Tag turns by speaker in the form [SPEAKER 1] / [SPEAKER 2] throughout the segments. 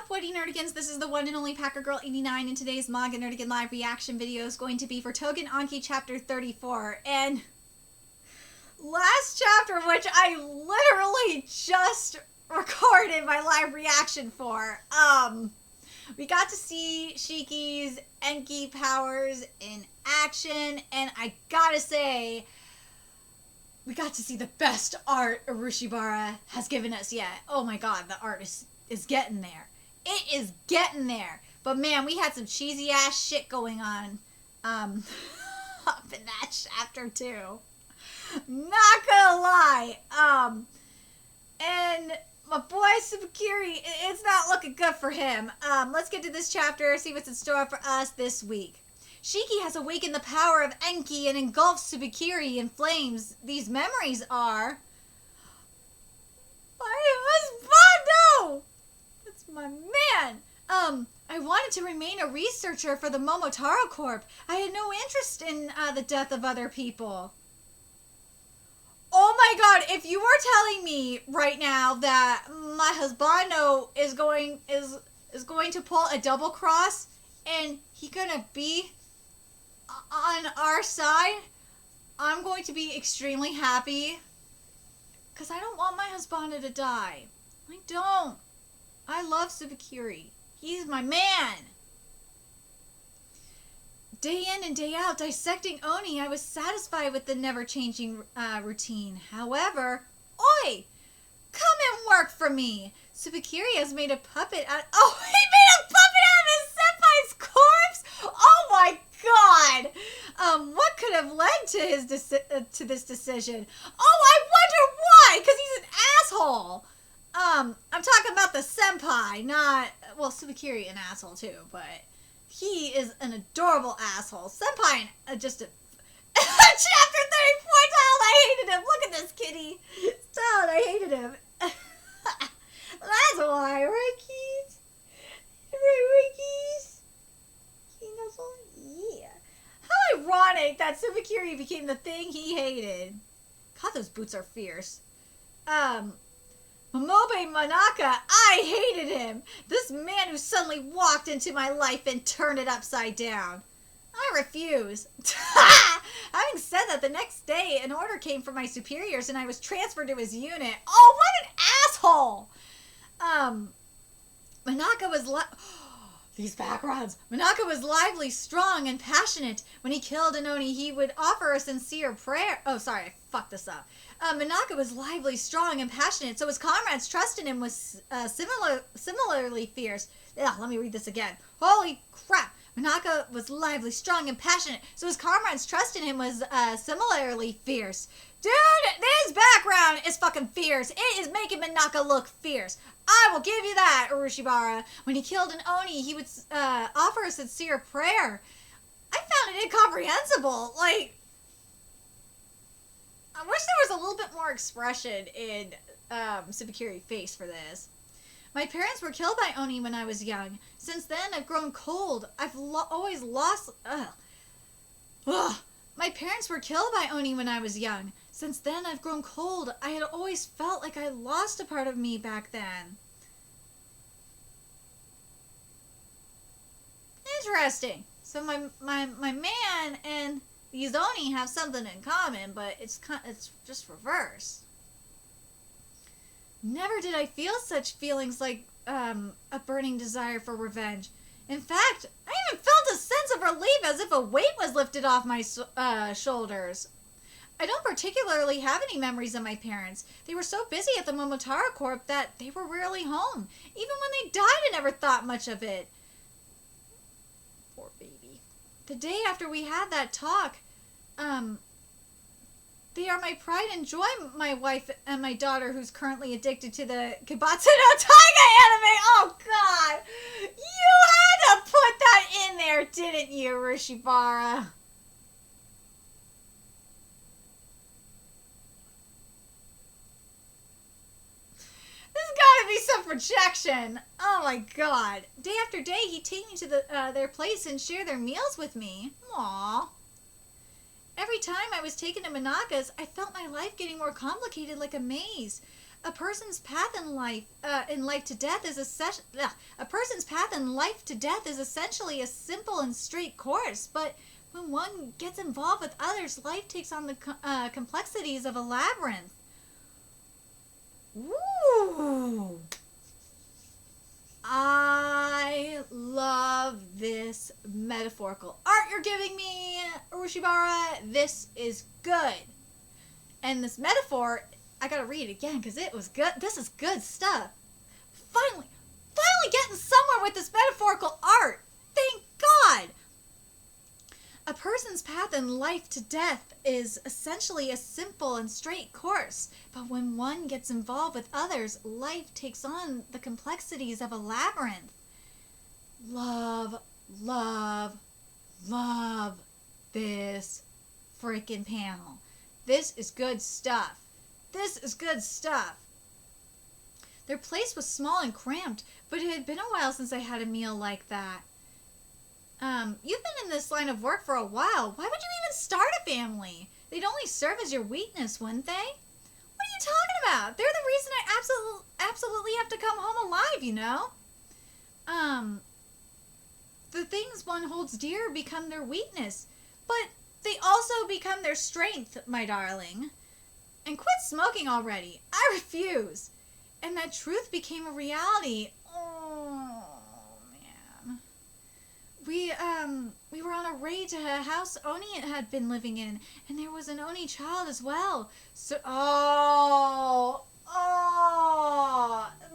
[SPEAKER 1] Woody Nerdigans? This is the one and only Packer Girl 89, and today's Manga Nerdigan live reaction video is going to be for Tougen Anki chapter 34. And last chapter, which I literally just recorded my live reaction for, we got to see Shiki's Anki powers in action, and I gotta say, we got to see the best art Urushibara has given us yet. Oh my god, the art is getting there. It is getting there. But man, we had some cheesy ass shit going on up in that chapter too. Not gonna lie. And my boy Tsubakiri, it's not looking good for him. Let's get to this chapter, see what's in store for us this week. Shiki has awakened the power of Anki and engulfs Tsubakiri in flames. These memories are... my husbando! That's my man! I wanted to remain a researcher for the Momotaro Corp. I had no interest in the death of other people. Oh my god, if you were telling me right now that my husbando is going to pull a double cross and he's gonna be on our side, I'm going to be extremely happy. Because I don't want my husbando to die. I don't. I love Tsubakiri. He's my man. Day in and day out, dissecting Oni, I was satisfied with the never-changing routine. However, oi! Come and work for me! Tsubakiri has made a puppet out... Oh, he made a puppet out of his senpai's corpse?! Oh my god! What could have led to his to this decision? Oh, I wonder why! Because he's an asshole! I'm talking about the senpai, not... Well, Tsubakiri an asshole too, but... He is an adorable asshole. Senpai, just a... Chapter 34, Tyler, I hated him. Look at this kitty. Tyler, I hated him. That's why, right, Keys? Right, Keys? Yeah. How ironic that Tsubakiri became the thing he hated. God, those boots are fierce. Momobe Manaka, I hated him. This man who suddenly walked into my life and turned it upside down. I refuse. Having said that, the next day, an order came from my superiors and I was transferred to his unit. Oh, what an asshole! Manaka was these backgrounds. Manaka was lively, strong, and passionate. When he killed an Oni, he would offer a sincere prayer. Oh, sorry, I fucked this up. Manaka was lively, strong, and passionate, so his comrades' trust in him was similarly fierce. Ugh, let me read this again. Holy crap! Manaka was lively, strong, and passionate, so his comrades' trust in him was similarly fierce. Dude, this background is fucking fierce. It is making Manaka look fierce. I will give you that, Urushibara. When he killed an Oni, he would offer a sincere prayer. I found it incomprehensible. Like, I wish there was a little bit more expression in Tsubakiri's face for this. My parents were killed by Oni when I was young. Since then, I've grown cold. I've always lost... My parents were killed by Oni when I was young. Since then, I've grown cold. I had always felt like I lost a part of me back then. Interesting. So my man and these Oni have something in common, but it's just reverse. Never did I feel such feelings like a burning desire for revenge. In fact, I even felt a sense of relief as if a weight was lifted off my shoulders. I don't particularly have any memories of my parents. They were so busy at the Momotaro Corp that they were rarely home. Even when they died, I never thought much of it. Poor baby. The day after we had that talk, they are my pride and joy, my wife and my daughter, who's currently addicted to the Kibatsu no Taiga anime. Oh, God. You had to put that in there, didn't you, Urushibara? There's gotta be some projection. Oh, my God. Day after day, he'd take me to their place and share their meals with me. Aww. Every time I was taken to Manaka's, I felt my life getting more complicated like a maze. A person's path in life to death is a person's path in life to death is essentially a simple and straight course, but when one gets involved with others, life takes on the complexities of a labyrinth. Ooh. I love this metaphorical art you're giving me, Urushibara. This is good. And this metaphor, I gotta read it again because it was good. This is good stuff. Finally getting somewhere with this metaphorical art. Thank God. A person's path in life to death is essentially a simple and straight course, but when one gets involved with others, life takes on the complexities of a labyrinth. Love, love, love this freaking panel. This is good stuff. This is good stuff. Their place was small and cramped, but it had been a while since I had a meal like that. You've been in this line of work for a while. Why would you even start a family? They'd only serve as your weakness, wouldn't they? What are you talking about? They're the reason I absolutely have to come home alive, you know? The things one holds dear become their weakness, but they also become their strength, my darling. And quit smoking already. I refuse. And that truth became a reality. Oh, man. We were on a raid to a house Oni had been living in, and there was an Oni child as well. So,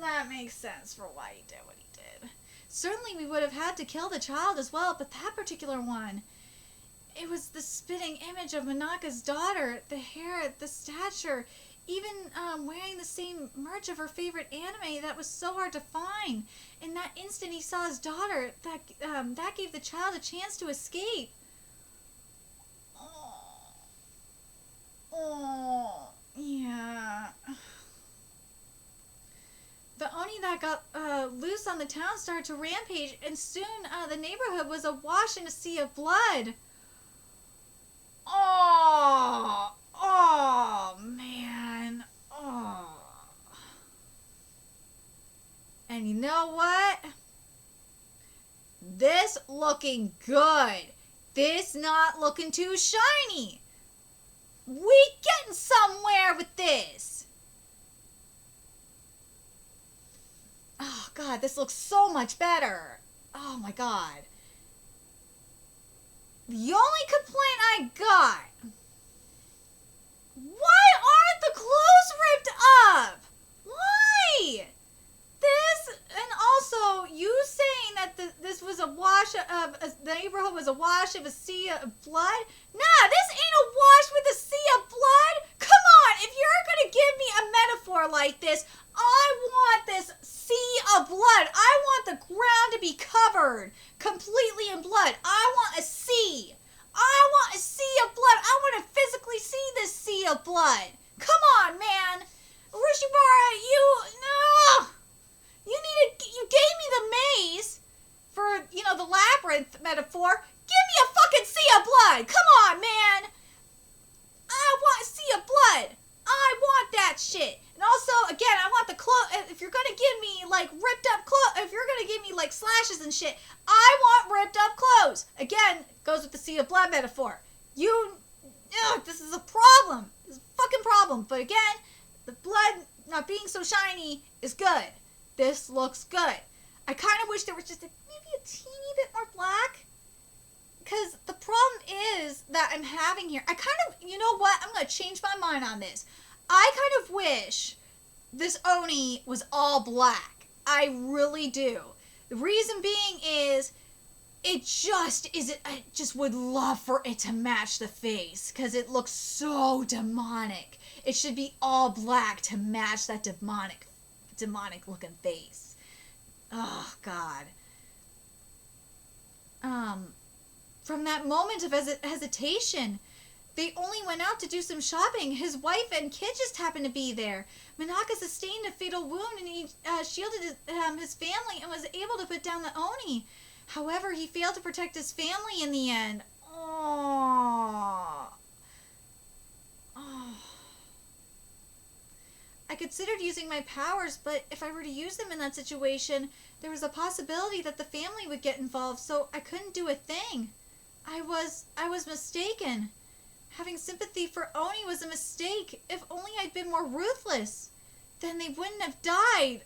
[SPEAKER 1] that makes sense for why he did what he did. Certainly we would have had to kill the child as well, but that particular one, it was the spitting image of Manaka's daughter, the hair, the stature, even wearing the same merch of her favorite anime that was so hard to find. In that instant he saw his daughter, that gave the child a chance to escape. Oh, yeah. The Oni that got loose on the town started to rampage, and soon the neighborhood was awash in a sea of blood. Oh, man. Oh. And you know what? This looking good. This not looking too shiny. We getting somewhere with this. Oh, God, this looks so much better. Oh, my God. The only complaint I got, why aren't the clothes ripped up? Why? This, and also, you saying that this was a wash of, the neighborhood was a wash of a sea of blood? Nah, this ain't a wash with a sea of blood. Come on, if you're going to give me a metaphor like this, I want this sea of blood. I want the ground to be covered completely in blood. I want a sea. I want a sea of blood. I want to physically see this sea of blood. Come on, man. Urushibara, you gave me the maze for, the labyrinth metaphor. Give me a fucking sea of blood. Come on, man. I want a sea of blood. I want that shit. And also, again, I want the clothes. If you're going to give me, ripped up clothes, if you're going to give me, slashes and shit, I want ripped up clothes. Again, goes with the sea of blood metaphor. This is a problem. This is a fucking problem. But again, the blood not being so shiny is good. This looks good. I kind of wish there was just maybe a teeny bit more black. Because the problem is that I'm having here, you know what? I'm going to change my mind on this. I kind of wish this Oni was all black. I really do. The reason being is, it just isn't, I just would love for it to match the face. Because it looks so demonic. It should be all black to match that demonic looking face. Oh, God. From that moment of hesitation, they only went out to do some shopping. His wife and kid just happened to be there. Manaka sustained a fatal wound, and he shielded his family and was able to put down the Oni. However, he failed to protect his family in the end. Oh. I I considered using my powers, but if I were to use them in that situation, there was a possibility that the family would get involved, so I couldn't do a thing. I was mistaken. Having sympathy for Oni was a mistake. If only I'd been more ruthless. Then they wouldn't have died.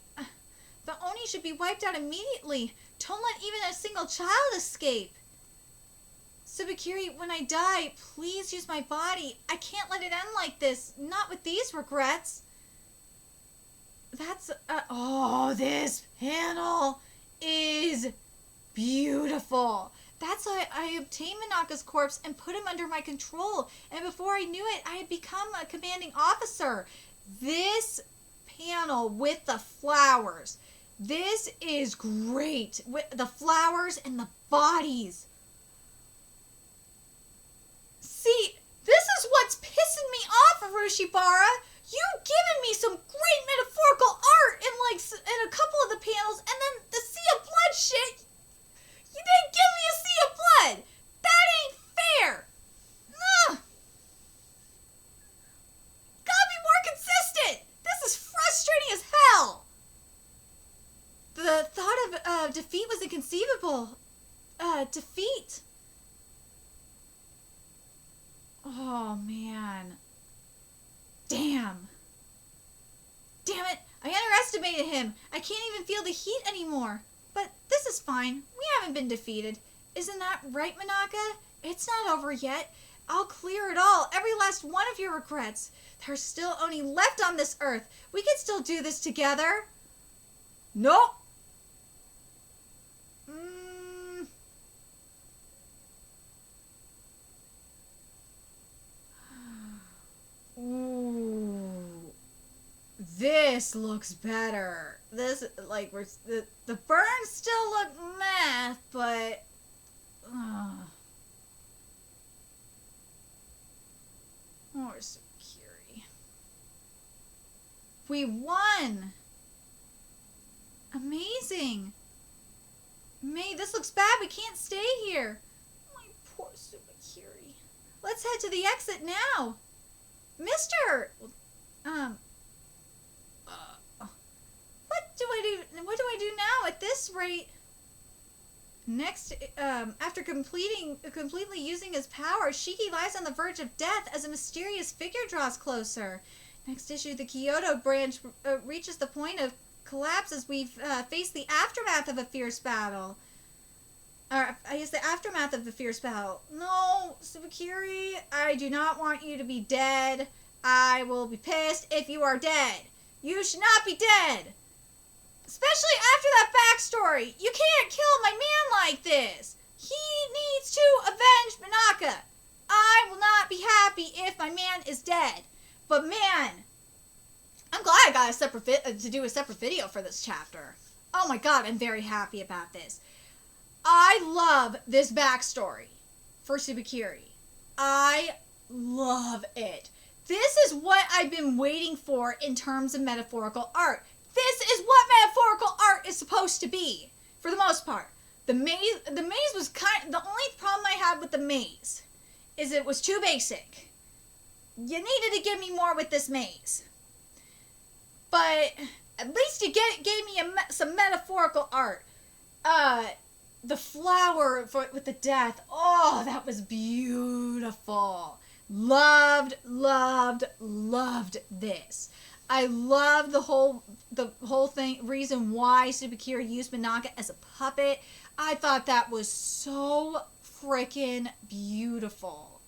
[SPEAKER 1] The Oni should be wiped out immediately. Don't let even a single child escape. Subakiri, when I die, please use my body. I can't let it end like this. Not with these regrets. This panel is beautiful. That's why I obtained Manaka's corpse and put him under my control. And before I knew it, I had become a commanding officer. This panel with the flowers. This is great. With the flowers and the bodies. See, this is what's pissing me off, Arushibara. You've given me some great metaphorical art in a couple of the panels, and then the Sea of Blood shit. You didn't give me a Sea of Blood. That ain't fair. Ugh. Gotta be more consistent. This is frustrating as hell. The thought of defeat was inconceivable. Defeat. Oh, man. Damn it. I underestimated him. I can't even feel the heat anymore. But this is fine. We haven't been defeated. Isn't that right, Manaka? It's not over yet. I'll clear it all. Every last one of your regrets. There's still Oni left on this earth. We can still do this together. Nope. Ooh, this looks better. This, the burns still look meh, but, more security. We won! Amazing! May, this looks bad. We can't stay here. My poor Subakiri. Let's head to the exit now. Mister! What do I do now at this rate? Next, after completely using his power, Shiki lies on the verge of death as a mysterious figure draws closer. Next issue, the Kyoto branch reaches the point of collapse as we face the aftermath of a fierce battle. The aftermath of the fierce battle. No, Subakiri, I do not want you to be dead. I will be pissed if you are dead. You should not be dead. Especially after that backstory. You can't kill my man like this. He needs to avenge Manaka. I will not be happy if my man is dead. But man, I'm glad I got to do a separate video for this chapter. Oh my god, I'm very happy about this. I love this backstory for Subakiri. I love it. This is what I've been waiting for in terms of metaphorical art. This is what metaphorical art is supposed to be, for the most part. The maze was the only problem I had with the maze is it was too basic. You needed to give me more with this maze. But at least you gave me some metaphorical art. The flower with the death. Oh, that was beautiful. Loved this. I love the whole thing, reason why Subakiri used Manaka as a puppet. I thought that was so freaking beautiful.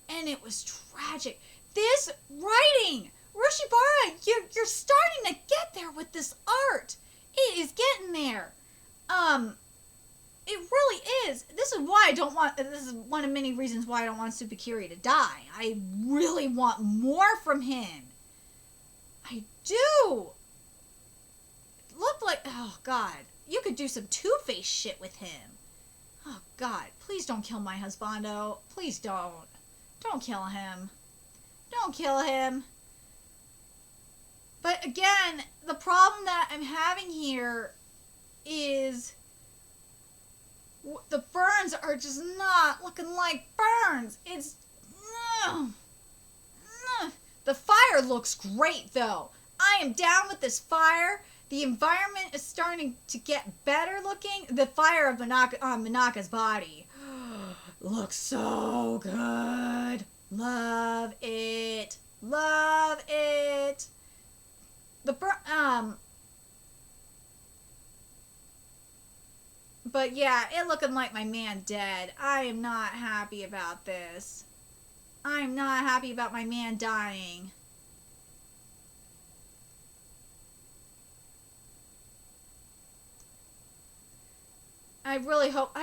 [SPEAKER 1] And it was tragic. This writing, Roshibara, you're starting to get there with this art. It is getting there. It really is. This is one of many reasons why I don't want Subakiri to die. I really want more from him. I do. It looked like, oh god, you could do some Two-Face shit with him. Oh god, please don't kill my husbando. Please don't. Don't kill him. Don't kill him. But again, the problem that I'm having here is the burns are just not looking like burns. It's... The fire looks great, though. I am down with this fire. The environment is starting to get better looking. The fire of Minaka's body looks so good. Love it. Love it. But yeah, it looking like my man dead. I am not happy about this. I am not happy about my man dying. I really hope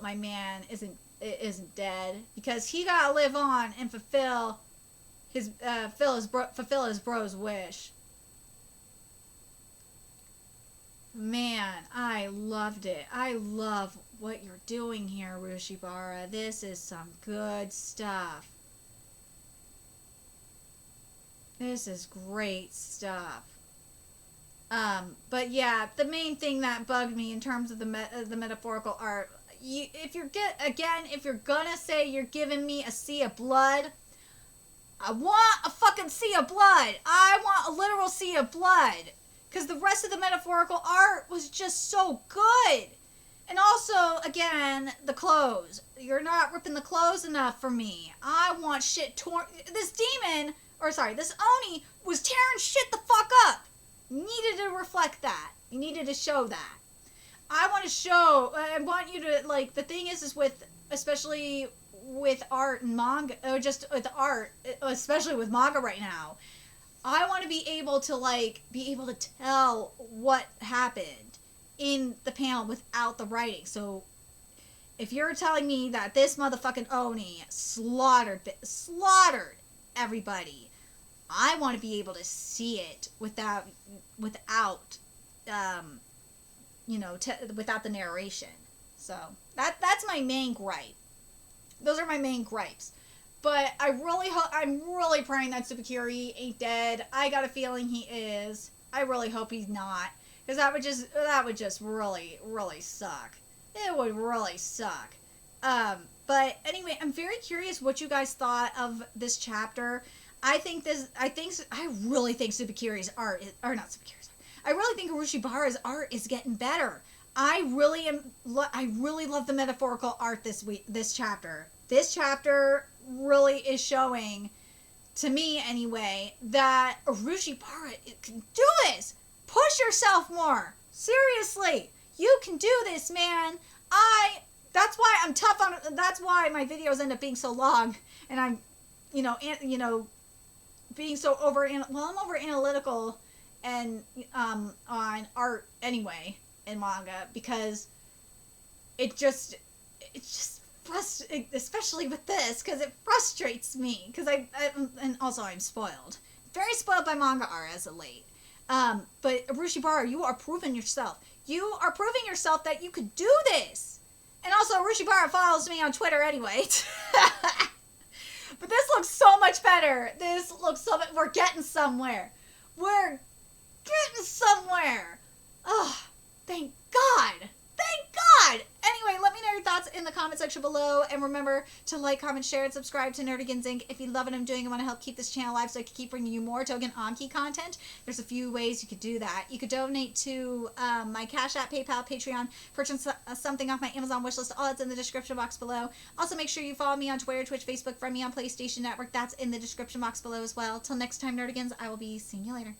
[SPEAKER 1] my man isn't dead, because he gotta live on and fulfill his bro's wish. Man, I loved it. I love what you're doing here, Rushibara. This is some good stuff. This is great stuff. But yeah, the main thing that bugged me in terms of the metaphorical art, if you're gonna say you're giving me a sea of blood, I want a fucking sea of blood. I want a literal sea of blood. Because the rest of the metaphorical art was just so good. And also, again, the clothes. You're not ripping the clothes enough for me. I want shit torn. This Oni was tearing shit the fuck up. You needed to reflect that. You needed to show that. I want you to, like, the thing is with, especially with art and manga, or just with art, especially with manga right now, I want to be able to tell what happened in the panel without the writing. So if you're telling me that this motherfucking Oni slaughtered everybody, I want to be able to see it without without the narration. So that's my main gripe. Those are my main gripes. But I'm really praying that Tsubakiri ain't dead. I got a feeling he is. I really hope he's not, because that would just really, really suck. It would really suck. But anyway, I'm very curious what you guys thought of this chapter. I really think Tsubakiri's art is, or not Tsubakiri's art. I really think Urushibara's art is getting better. I really love the metaphorical art this chapter. This chapter really is showing, to me anyway, that Urushibara can do this. Push yourself more. Seriously, you can do this, man. That's why I'm tough on. That's why my videos end up being so long, and I'm, being so I'm over analytical and on art anyway in manga, because it just especially with this, because it frustrates me, because and also I'm spoiled, very spoiled by manga art as of late. But Urushibara, you are proving yourself. You are proving yourself that you could do this. And also, Urushibara follows me on Twitter anyway. But this looks so much better. We're getting somewhere. We're getting somewhere. Oh, thank God. Thank God! Anyway, let me know your thoughts in the comment section below, and remember to like, comment, share, and subscribe to Nerdigans Inc. If you love what I'm doing and want to help keep this channel alive so I can keep bringing you more Tougen Anki content, there's a few ways you could do that. You could donate to my Cash App, PayPal, Patreon, purchase something off my Amazon wishlist. All that's in the description box below. Also, make sure you follow me on Twitter, Twitch, Facebook, friend me on PlayStation Network. That's in the description box below as well. Till next time, Nerdigans, I will be seeing you later.